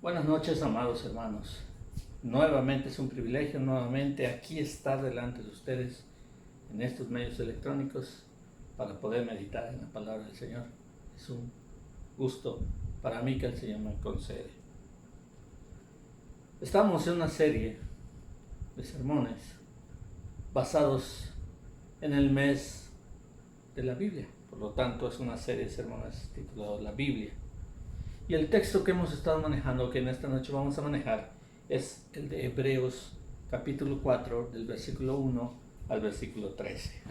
Buenas noches, amados hermanos. Nuevamente es un privilegio, nuevamente aquí estar delante de ustedes en estos medios electrónicos para poder meditar en la palabra del Señor. Es un gusto para mí que el Señor me concede. Estamos en una serie de sermones basados en el mes de la Biblia. Por lo tanto, es una serie de sermones titulada La Biblia. Y el texto que hemos estado manejando, que en esta noche vamos a manejar, es el de Hebreos capítulo 4, del versículo 1 al versículo 13.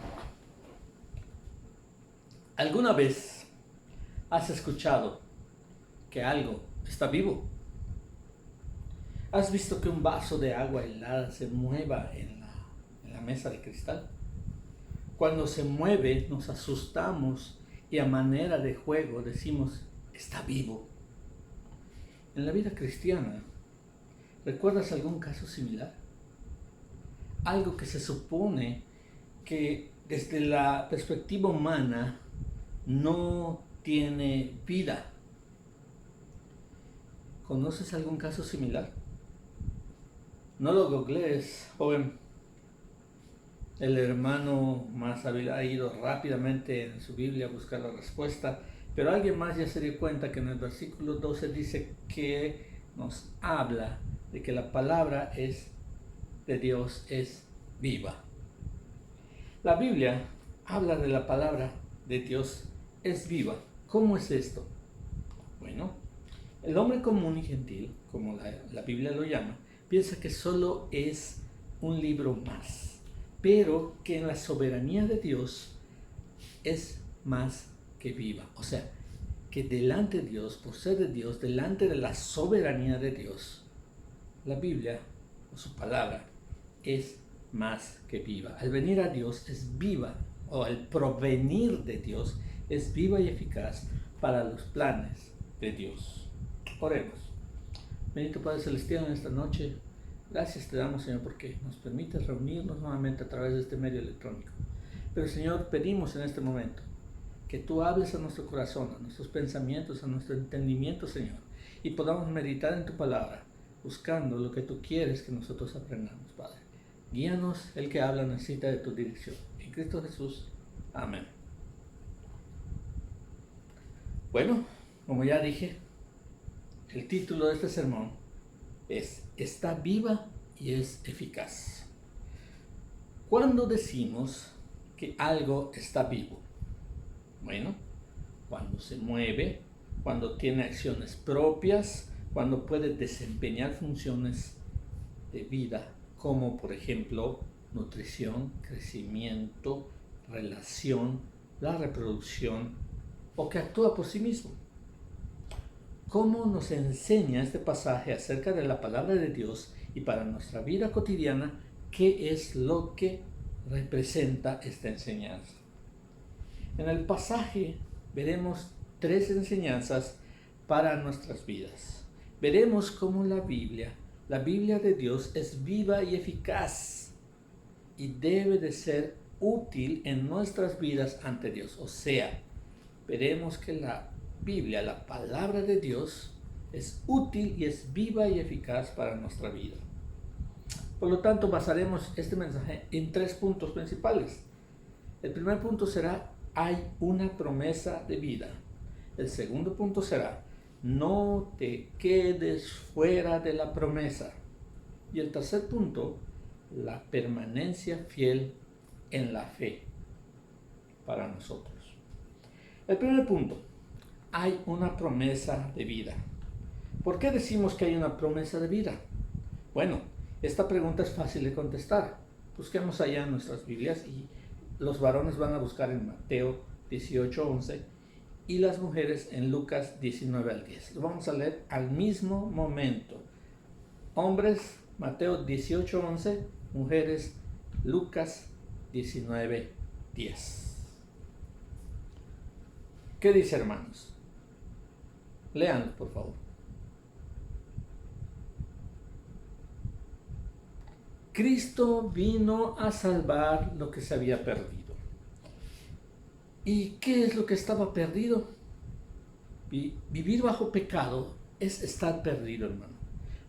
¿Alguna vez has escuchado que algo está vivo? ¿Has visto que un vaso de agua helada se mueva en la mesa de cristal? Cuando se mueve nos asustamos y a manera de juego decimos, está vivo. En la vida cristiana, ¿recuerdas algún caso similar? Algo que se supone que desde la perspectiva humana no tiene vida. ¿Conoces algún caso similar? No lo googlees, joven. El hermano más hábil ha ido rápidamente en su Biblia a buscar la respuesta, pero alguien más ya se dio cuenta que en el versículo 12 dice que nos habla de que la palabra de Dios es viva. La Biblia habla de la palabra de Dios es viva. ¿Cómo es esto? Bueno, el hombre común y gentil, como la Biblia lo llama, piensa que solo es un libro más, pero que en la soberanía de Dios es más que viva. O sea, que delante de Dios, por ser de Dios, delante de la soberanía de Dios, la Biblia, o su palabra, es más que viva. Al venir a Dios es viva, o al provenir de Dios es viva y eficaz para los planes de Dios. Oremos. Bendito Padre Celestial, en esta noche, gracias te damos, Señor, porque nos permites reunirnos nuevamente a través de este medio electrónico. Pero, Señor, pedimos en este momento que tú hables a nuestro corazón, a nuestros pensamientos, a nuestro entendimiento, Señor, y podamos meditar en tu palabra, buscando lo que tú quieres que nosotros aprendamos, Padre. Guíanos, el que habla necesita de tu dirección. En Cristo Jesús. Amén. Bueno, como ya dije, el título de este sermón es Está viva y es eficaz. ¿Cuándo decimos que algo está vivo? Bueno, cuando se mueve, cuando tiene acciones propias, cuando puede desempeñar funciones de vida, como por ejemplo nutrición, crecimiento, relación, la reproducción, o que actúa por sí mismo. ¿Cómo nos enseña este pasaje acerca de la palabra de Dios y para nuestra vida cotidiana qué es lo que representa esta enseñanza? En el pasaje veremos tres enseñanzas para nuestras vidas. Veremos cómo la Biblia de Dios es viva y eficaz y debe de ser útil en nuestras vidas ante Dios. O sea, veremos que la Biblia, la palabra de Dios, es útil y es viva y eficaz para nuestra vida. Por lo tanto, basaremos este mensaje en tres puntos principales. El primer punto será, hay una promesa de vida. El segundo punto será, no te quedes fuera de la promesa. Y el tercer punto, la permanencia fiel en la fe para nosotros. El primer punto, hay una promesa de vida. ¿Por qué decimos que hay una promesa de vida? Bueno, esta pregunta es fácil de contestar. Busquemos allá en nuestras Biblias y los varones van a buscar en Mateo 18:11 y las mujeres en Lucas 19:10. Lo vamos a leer al mismo momento. Hombres, Mateo 18:11, mujeres, Lucas 19:10. ¿Qué dice, hermanos? Leanlo, por favor. Cristo vino a salvar lo que se había perdido. ¿Y qué es lo que estaba perdido? Vivir bajo pecado es estar perdido, hermano.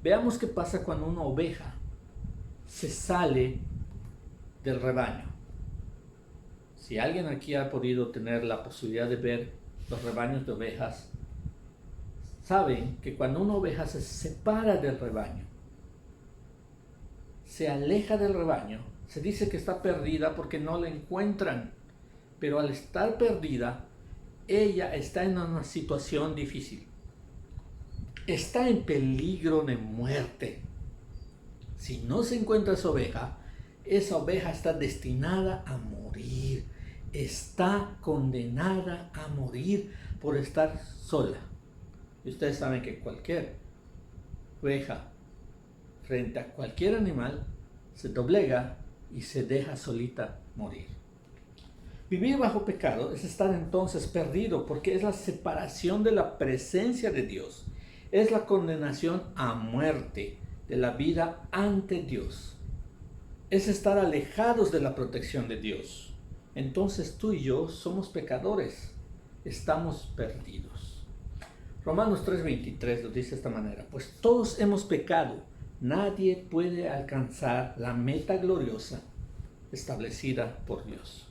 Veamos qué pasa cuando una oveja se sale del rebaño. Si alguien aquí ha podido tener la posibilidad de ver los rebaños de ovejas, saben que cuando una oveja se separa del rebaño, se aleja del rebaño, se dice que está perdida porque no la encuentran. Pero al estar perdida, ella está en una situación difícil. Está en peligro de muerte. Si no se encuentra esa oveja está destinada a morir. Está condenada a morir por estar sola. Y ustedes saben que cualquier oveja frente a cualquier animal se doblega y se deja solita morir. Vivir bajo pecado es estar entonces perdido, porque es la separación de la presencia de Dios. Es la condenación a muerte de la vida ante Dios. Es estar alejados de la protección de Dios. Entonces tú y yo somos pecadores. Estamos perdidos. Romanos 3:23 lo dice de esta manera. Pues todos hemos pecado. Nadie puede alcanzar la meta gloriosa establecida por Dios.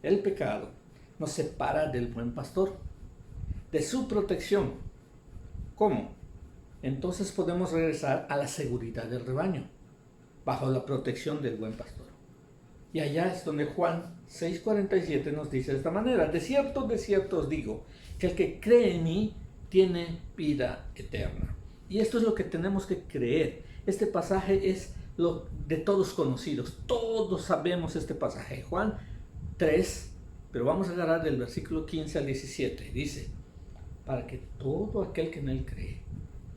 El pecado nos separa del buen pastor, de su protección. ¿Cómo? Entonces podemos regresar a la seguridad del rebaño, bajo la protección del buen pastor. Y allá es donde Juan 6:47 nos dice de esta manera: de cierto os digo, que el que cree en mí tiene vida eterna. Y esto es lo que tenemos que creer. Este pasaje es lo de todos conocidos. Todos sabemos este pasaje. Juan 3, pero vamos a agarrar del versículo 15 al 17. Dice: para que todo aquel que en él cree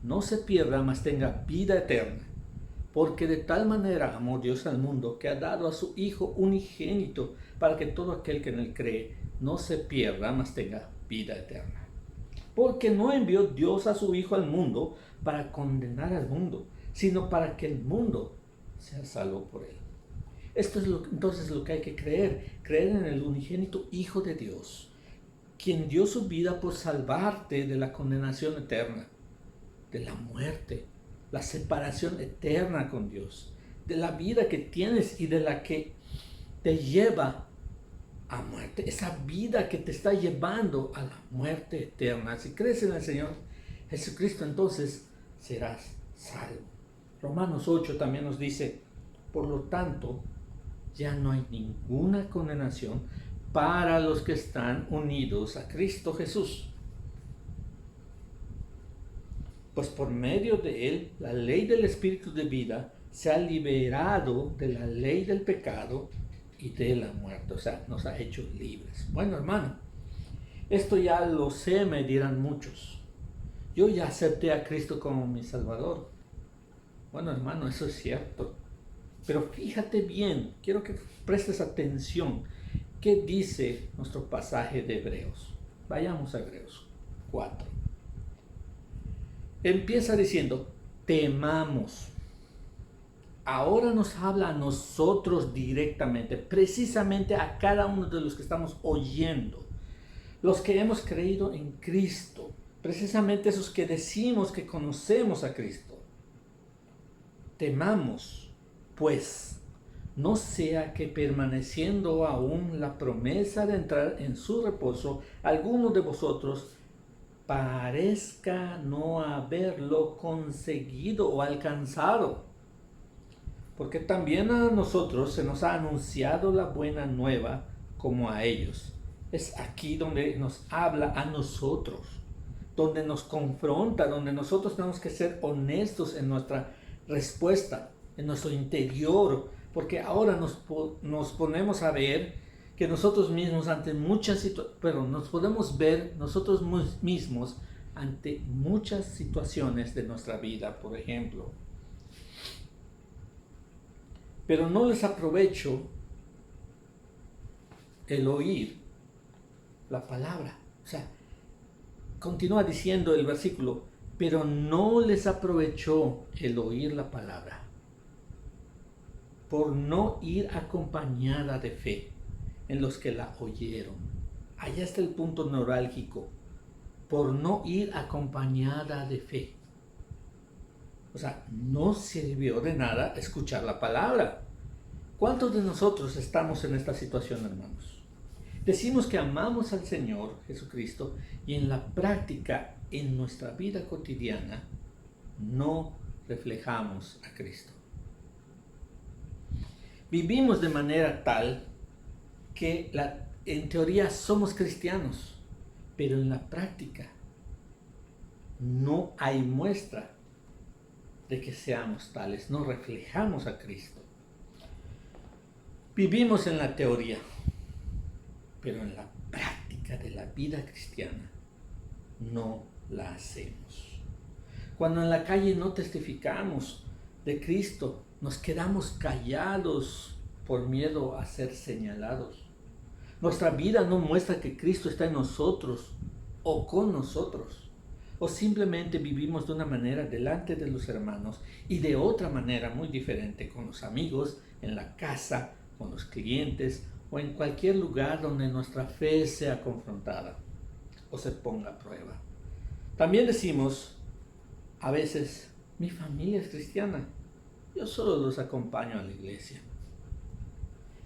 no se pierda, mas tenga vida eterna. Porque de tal manera amó Dios al mundo, que ha dado a su Hijo unigénito, para que todo aquel que en él cree no se pierda, mas tenga vida eterna. Porque no envió Dios a su Hijo al mundo para condenar al mundo, sino para que el mundo sea salvo por él. Esto es entonces lo que hay que creer en el unigénito Hijo de Dios, quien dio su vida por salvarte de la condenación eterna, de la muerte, la separación eterna con Dios, de la vida que tienes y de la que te lleva a muerte, esa vida que te está llevando a la muerte eterna. Si crees en el Señor Jesucristo, entonces serás salvo. Romanos 8 también nos dice: por lo tanto, ya no hay ninguna condenación para los que están unidos a Cristo Jesús. Pues por medio de él, la ley del Espíritu de vida se ha liberado de la ley del pecado y de la muerte. O sea, nos ha hecho libres. Bueno, hermano, esto ya lo sé, me dirán muchos. Yo ya acepté a Cristo como mi Salvador. Bueno, hermano, eso es cierto. Pero fíjate bien, quiero que prestes atención. ¿Qué dice nuestro pasaje de Hebreos? Vayamos a Hebreos 4. Empieza diciendo: temamos. Ahora nos habla a nosotros directamente, precisamente a cada uno de los que estamos oyendo, los que hemos creído en Cristo, precisamente esos que decimos que conocemos a Cristo. Temamos, pues, no sea que permaneciendo aún la promesa de entrar en su reposo, alguno de vosotros parezca no haberlo conseguido o alcanzado. Porque también a nosotros se nos ha anunciado la buena nueva como a ellos. Es aquí donde nos habla a nosotros, donde nos confronta, donde nosotros tenemos que ser honestos en nuestra respuesta, en nuestro interior, porque ahora nos ponemos a ver que nosotros mismos ante muchas situaciones, pero nos podemos ver nosotros mismos ante muchas situaciones de nuestra vida, por ejemplo. Pero no les aprovecho el oír la palabra. O sea, continúa diciendo el versículo: pero no les aprovechó el oír la palabra, por no ir acompañada de fe en los que la oyeron. Allá está el punto neurálgico. por no ir acompañada de fe. O sea, no sirvió de nada escuchar la palabra. ¿Cuántos de nosotros estamos en esta situación, hermanos? Decimos que amamos al Señor Jesucristo y en la práctica, en nuestra vida cotidiana, no reflejamos a Cristo. Vivimos de manera tal que en teoría somos cristianos, pero en la práctica no hay muestra de que seamos tales, no reflejamos a Cristo. Vivimos en la teoría, pero en la práctica de la vida cristiana no la hacemos. Cuando en la calle no testificamos de Cristo, nos quedamos callados por miedo a ser señalados. Nuestra vida no muestra que Cristo está en nosotros o con nosotros. O simplemente vivimos de una manera delante de los hermanos y de otra manera muy diferente con los amigos, en la casa, con los clientes o en cualquier lugar donde nuestra fe sea confrontada o se ponga a prueba. También decimos a veces, mi familia es cristiana, yo solo los acompaño a la iglesia.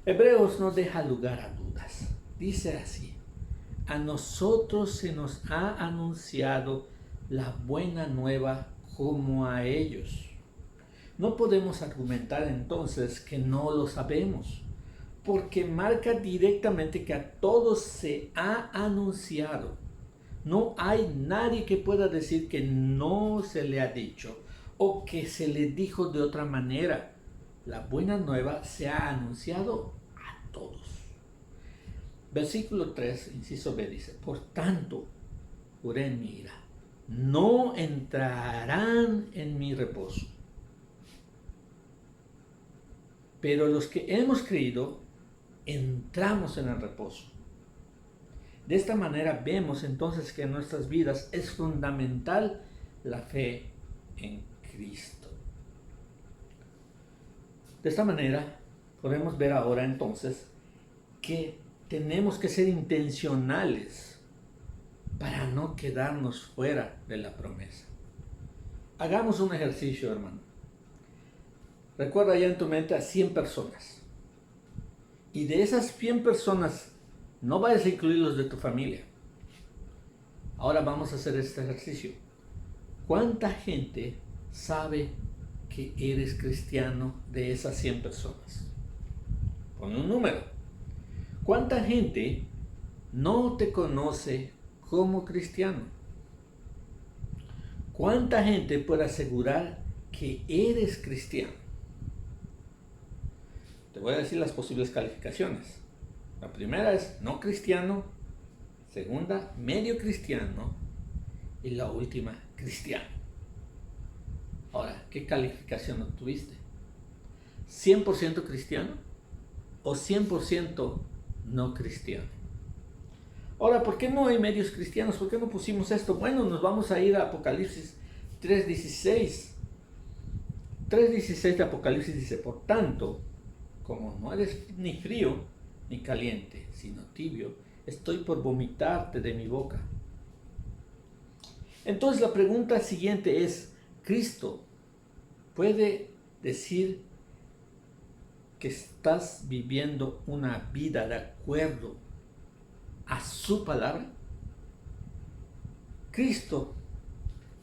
Hebreos no deja lugar a dudas. Dice así, a nosotros se nos ha anunciado la buena nueva como a ellos. No podemos argumentar entonces que no lo sabemos, porque marca directamente que a todos se ha anunciado. No hay nadie que pueda decir que no se le ha dicho o que se le dijo de otra manera. La buena nueva se ha anunciado a todos. Versículo 3, inciso B, dice, por tanto, juré en mi ira, no entrarán en mi reposo. Pero los que hemos creído, entramos en el reposo. De esta manera vemos entonces que en nuestras vidas es fundamental la fe en Cristo. De esta manera podemos ver ahora entonces que tenemos que ser intencionales para no quedarnos fuera de la promesa. Hagamos un ejercicio, hermano. Recuerda ya en tu mente a 100 personas. Y de esas 100 personas, no vayas a incluir los de tu familia. Ahora vamos a hacer este ejercicio. ¿Cuánta gente sabe que eres cristiano de esas 100 personas? Pon un número. ¿Cuánta gente no te conoce como cristiano? ¿Cuánta gente puede asegurar que eres cristiano? Te voy a decir las posibles calificaciones. La primera es no cristiano, segunda medio cristiano y la última cristiano. Ahora, ¿qué calificación obtuviste? ¿100% cristiano o 100% no cristiano? Ahora, ¿por qué no hay medios cristianos? ¿Por qué no pusimos esto? Bueno, nos vamos a ir a Apocalipsis 3:16. 3:16 de Apocalipsis dice, por tanto, como no eres ni frío ni caliente, sino tibio, estoy por vomitarte de mi boca. Entonces la pregunta siguiente es, ¿Cristo puede decir que estás viviendo una vida de acuerdo a su palabra? ¿Cristo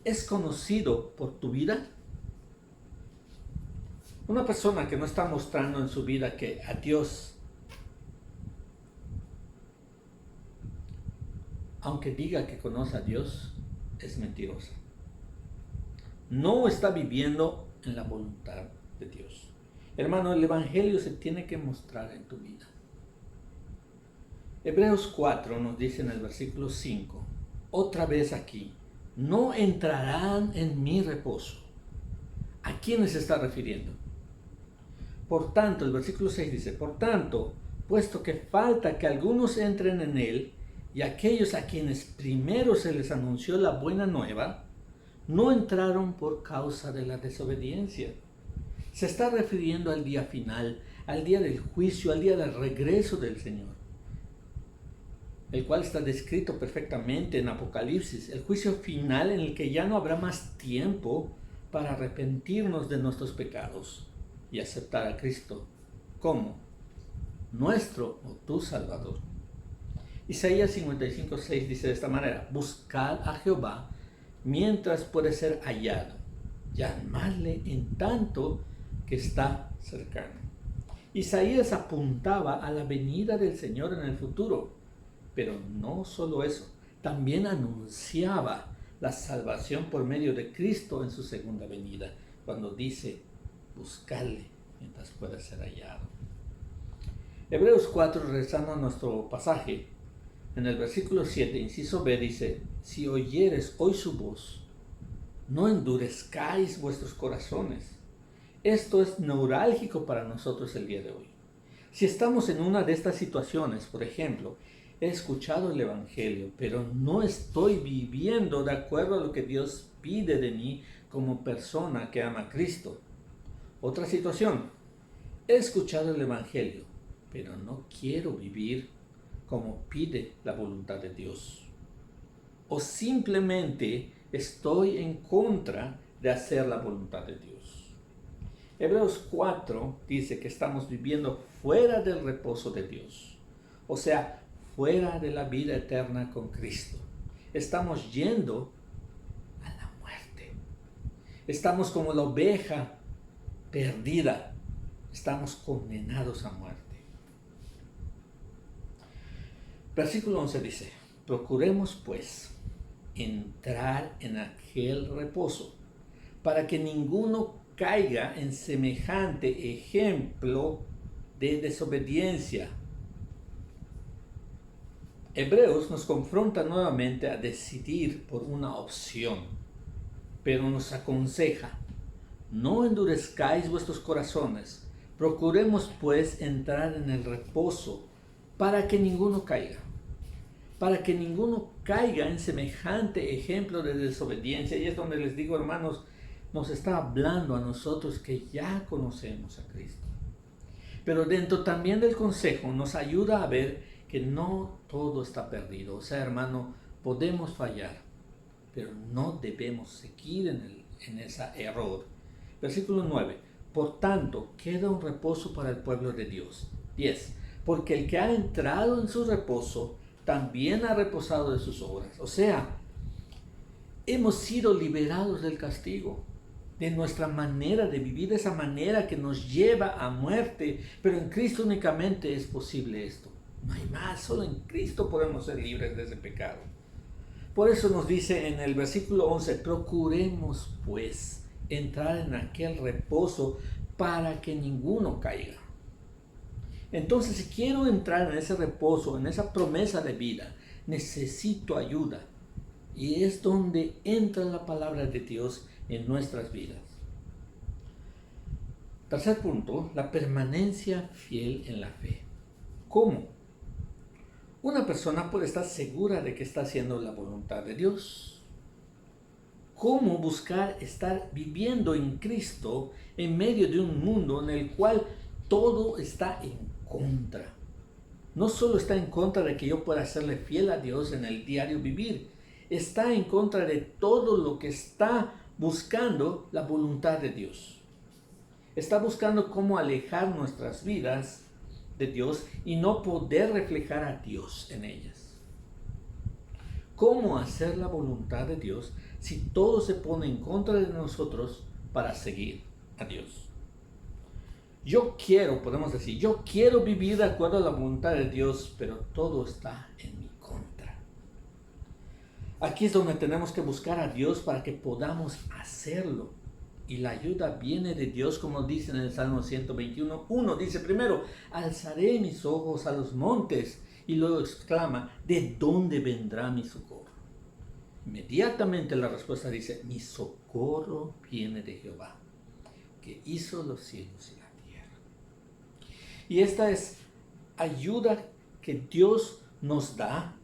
es conocido por tu vida? Una persona que no está mostrando en su vida que a Dios, aunque diga que conoce a Dios, es mentirosa. No está viviendo en la voluntad de Dios. Hermano, el Evangelio se tiene que mostrar en tu vida. Hebreos 4 nos dice en el versículo 5, otra vez aquí, no entrarán en mi reposo. ¿A quiénes se está refiriendo? Por tanto, el versículo 6 dice, por tanto, puesto que falta que algunos entren en él, y aquellos a quienes primero se les anunció la buena nueva, no entraron por causa de la desobediencia. Se está refiriendo al día final, al día del juicio, al día del regreso del Señor. el cual está descrito perfectamente en Apocalipsis, el juicio final en el que ya no habrá más tiempo para arrepentirnos de nuestros pecados y aceptar a Cristo como nuestro o tu Salvador. Isaías 55:6 dice de esta manera: buscad a Jehová mientras puede ser hallado, llamadle en tanto que está cercano. Isaías apuntaba a la venida del Señor en el futuro, pero no solo eso, también anunciaba la salvación por medio de Cristo en su segunda venida, cuando dice: buscadle mientras pueda ser hallado. Hebreos 4, regresando a nuestro pasaje, en el versículo 7, inciso B, dice: si oyeres hoy su voz, no endurezcáis vuestros corazones. Esto es neurálgico para nosotros el día de hoy. Si estamos en una de estas situaciones, por ejemplo, he escuchado el Evangelio, pero no estoy viviendo de acuerdo a lo que Dios pide de mí como persona que ama a Cristo. Otra situación, he escuchado el Evangelio, pero no quiero vivir como pide la voluntad de Dios. O simplemente estoy en contra de hacer la voluntad de Dios. Hebreos 4 dice que estamos viviendo fuera del reposo de Dios, o sea, fuera de la vida eterna con Cristo. Estamos yendo a la muerte. Estamos como la oveja perdida. Estamos condenados a muerte. Versículo 11 dice: procuremos pues entrar en aquel reposo, para que ninguno caiga en semejante ejemplo de desobediencia. Hebreos nos confronta nuevamente a decidir por una opción, pero nos aconseja: no endurezcáis vuestros corazones, procuremos pues entrar en el reposo, para que ninguno caiga. Para que ninguno caiga en semejante ejemplo de desobediencia. Y es donde les digo, hermanos, nos está hablando a nosotros que ya conocemos a Cristo. Pero dentro también del consejo nos ayuda a ver que no todo está perdido. O sea, hermano, podemos fallar, pero no debemos seguir en ese error. Versículo 9. Por tanto, queda un reposo para el pueblo de Dios. 10. Porque el que ha entrado en su reposo también ha reposado de sus obras. O sea, hemos sido liberados del castigo, de nuestra manera de vivir, de esa manera que nos lleva a muerte. Pero en Cristo únicamente es posible esto. No hay más, solo en Cristo podemos ser libres de ese pecado. Por eso nos dice en el versículo 11, procuremos pues entrar en aquel reposo para que ninguno caiga. Entonces, si quiero entrar en ese reposo, en esa promesa de vida, necesito ayuda. Y es donde entra la palabra de Dios en nuestras vidas. Tercer punto, la permanencia fiel en la fe. ¿Cómo? Una persona puede estar segura de que está haciendo la voluntad de Dios. ¿Cómo buscar estar viviendo en Cristo en medio de un mundo en el cual todo está en contra? No solo está en contra de que yo pueda serle fiel a Dios en el diario vivir, está en contra de todo lo que está buscando la voluntad de Dios. Está buscando cómo alejar nuestras vidas de Dios y no poder reflejar a Dios en ellas. ¿Cómo hacer la voluntad de Dios si todo se pone en contra de nosotros para seguir a Dios? Podemos decir, yo quiero vivir de acuerdo a la voluntad de Dios, pero todo está en mi contra. Aquí es donde tenemos que buscar a Dios para que podamos hacerlo. Y la ayuda viene de Dios, como dice en el Salmo 121:1. Dice primero, alzaré mis ojos a los montes. Y luego exclama, ¿de dónde vendrá mi socorro? Inmediatamente la respuesta dice, mi socorro viene de Jehová, que hizo los cielos y la tierra. Y esta es ayuda que Dios nos da.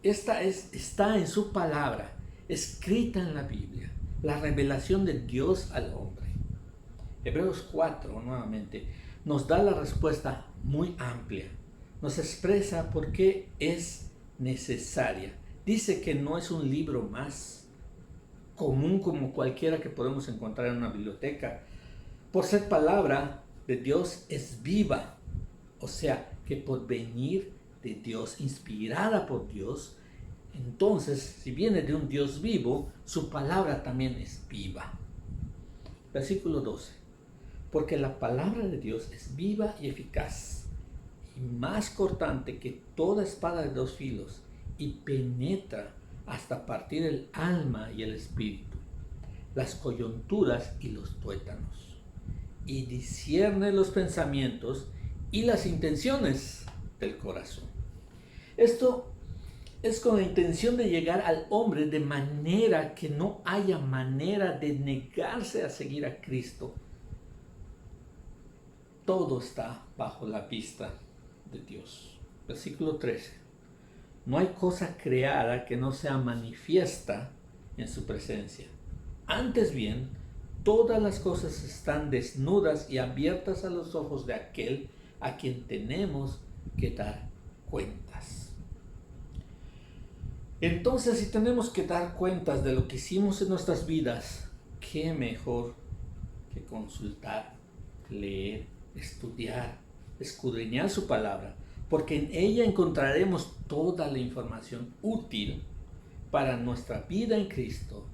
Está en su palabra, escrita en la Biblia. La revelación de Dios al hombre. Hebreos 4, nuevamente, nos da la respuesta muy amplia. Nos expresa por qué es necesaria. Dice que no es un libro más común como cualquiera que podemos encontrar en una biblioteca. Por ser palabra de Dios es viva, o sea, que por venir de Dios, inspirada por Dios, entonces, si viene de un Dios vivo, su palabra también es viva. Versículo 12. Porque la palabra de Dios es viva y eficaz, y más cortante que toda espada de dos filos, y penetra hasta partir el alma y el espíritu, las coyunturas y los tuétanos, y discierne los pensamientos y las intenciones del corazón. Esto es con la intención de llegar al hombre de manera que no haya manera de negarse a seguir a Cristo. Todo está bajo la vista de Dios. Versículo 13. No hay cosa creada que no sea manifiesta en su presencia. Antes bien, todas las cosas están desnudas y abiertas a los ojos de aquel a quien tenemos que dar cuentas. Entonces, si tenemos que dar cuentas de lo que hicimos en nuestras vidas, ¿qué mejor que consultar, leer, estudiar, escudriñar su palabra? Porque en ella encontraremos toda la información útil para nuestra vida en Cristo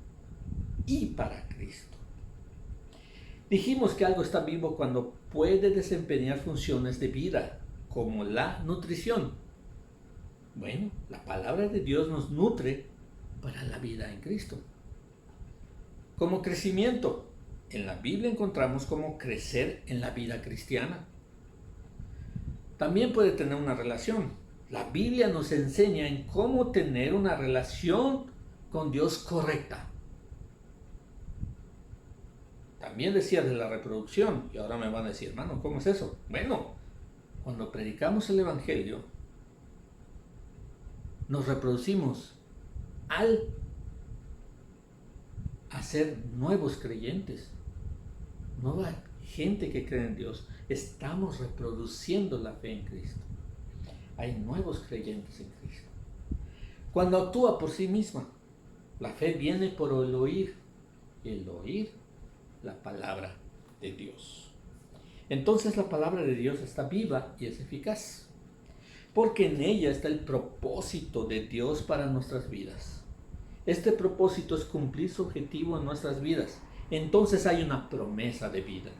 y para Cristo. Dijimos que algo está vivo cuando puede desempeñar funciones de vida, como la nutrición. Bueno, la palabra de Dios nos nutre para la vida en Cristo. Como crecimiento, en la Biblia encontramos cómo crecer en la vida cristiana. También puede tener una relación. La Biblia nos enseña en cómo tener una relación con Dios correcta. También decía de la reproducción, y ahora me van a decir, hermano, ¿cómo es eso? Bueno, cuando predicamos el Evangelio, nos reproducimos al hacer nuevos creyentes, nueva gente que cree en Dios. Estamos reproduciendo la fe en Cristo. Hay nuevos creyentes en Cristo. Cuando actúa por sí misma, la fe viene por el oír, y el oír la palabra de Dios. Entonces la palabra de Dios está viva y es eficaz, porque en ella está el propósito de Dios para nuestras vidas. Este propósito es cumplir su objetivo en nuestras vidas. Entonces hay una promesa de vida.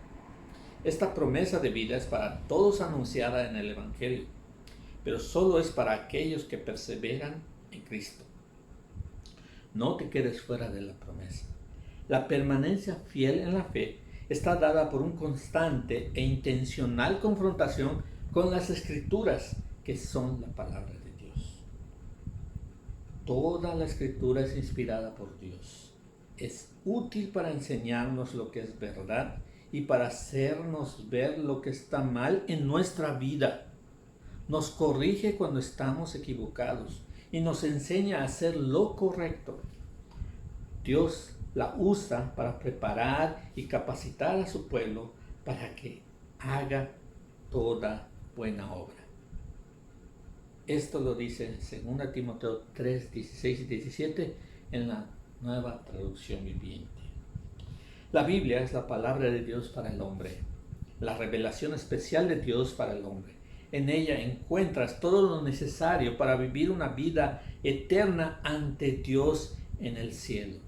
Esta promesa de vida es para todos anunciada en el Evangelio, pero solo es para aquellos que perseveran en Cristo. No te quedes fuera de la promesa. La permanencia fiel en la fe está dada por una constante e intencional confrontación con las Escrituras, que son la palabra de Dios. Toda la Escritura es inspirada por Dios. Es útil para enseñarnos lo que es verdad y para hacernos ver lo que está mal en nuestra vida. Nos corrige cuando estamos equivocados y nos enseña a hacer lo correcto. Dios la usa para preparar y capacitar a su pueblo para que haga toda buena obra. Esto lo dice en 2 Timoteo 3, 16 y 17 en la Nueva Traducción Viviente. La Biblia es la palabra de Dios para el hombre, la revelación especial de Dios para el hombre. En ella encuentras todo lo necesario para vivir una vida eterna ante Dios en el cielo.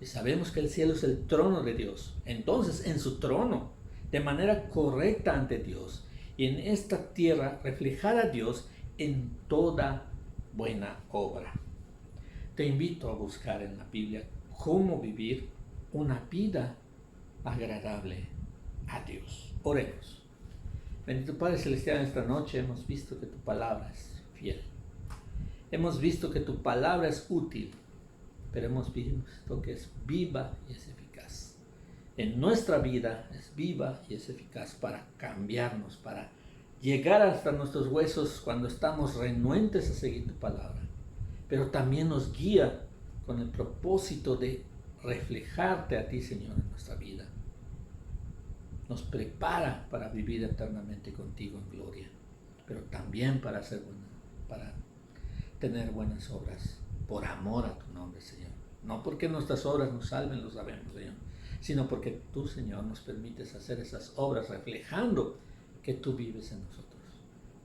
Y sabemos que el cielo es el trono de Dios. Entonces, en su trono, de manera correcta ante Dios, y en esta tierra reflejar a Dios en toda buena obra. Te invito a buscar en la Biblia cómo vivir una vida agradable a Dios. Oremos. Bendito Padre Celestial, esta noche hemos visto que tu palabra es fiel. Hemos visto que tu palabra es útil, pero hemos visto que es viva y es eficaz. En nuestra vida es viva y es eficaz para cambiarnos, para llegar hasta nuestros huesos cuando estamos renuentes a seguir tu palabra. Pero también nos guía con el propósito de reflejarte a ti, Señor, en nuestra vida. Nos prepara para vivir eternamente contigo en gloria, pero también para tener buenas obras por amor a tu nombre, Señor. No porque nuestras obras nos salven, lo sabemos, Señor, sino porque tú, Señor, nos permites hacer esas obras reflejando que tú vives en nosotros.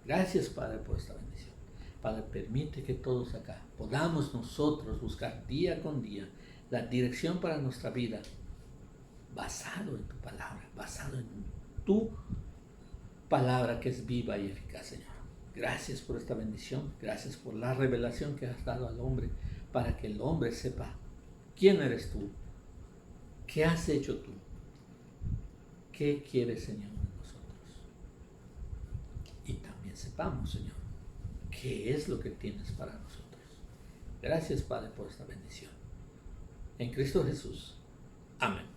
Gracias, Padre, por esta bendición. Padre, permite que todos acá podamos nosotros buscar día con día la dirección para nuestra vida basado en tu palabra, basado en tu palabra que es viva y eficaz, Señor. Gracias por esta bendición, gracias por la revelación que has dado al hombre para que el hombre sepa quién eres tú, qué has hecho tú, qué quieres, Señor, de nosotros. Y también sepamos, Señor, qué es lo que tienes para nosotros. Gracias, Padre, por esta bendición. En Cristo Jesús. Amén.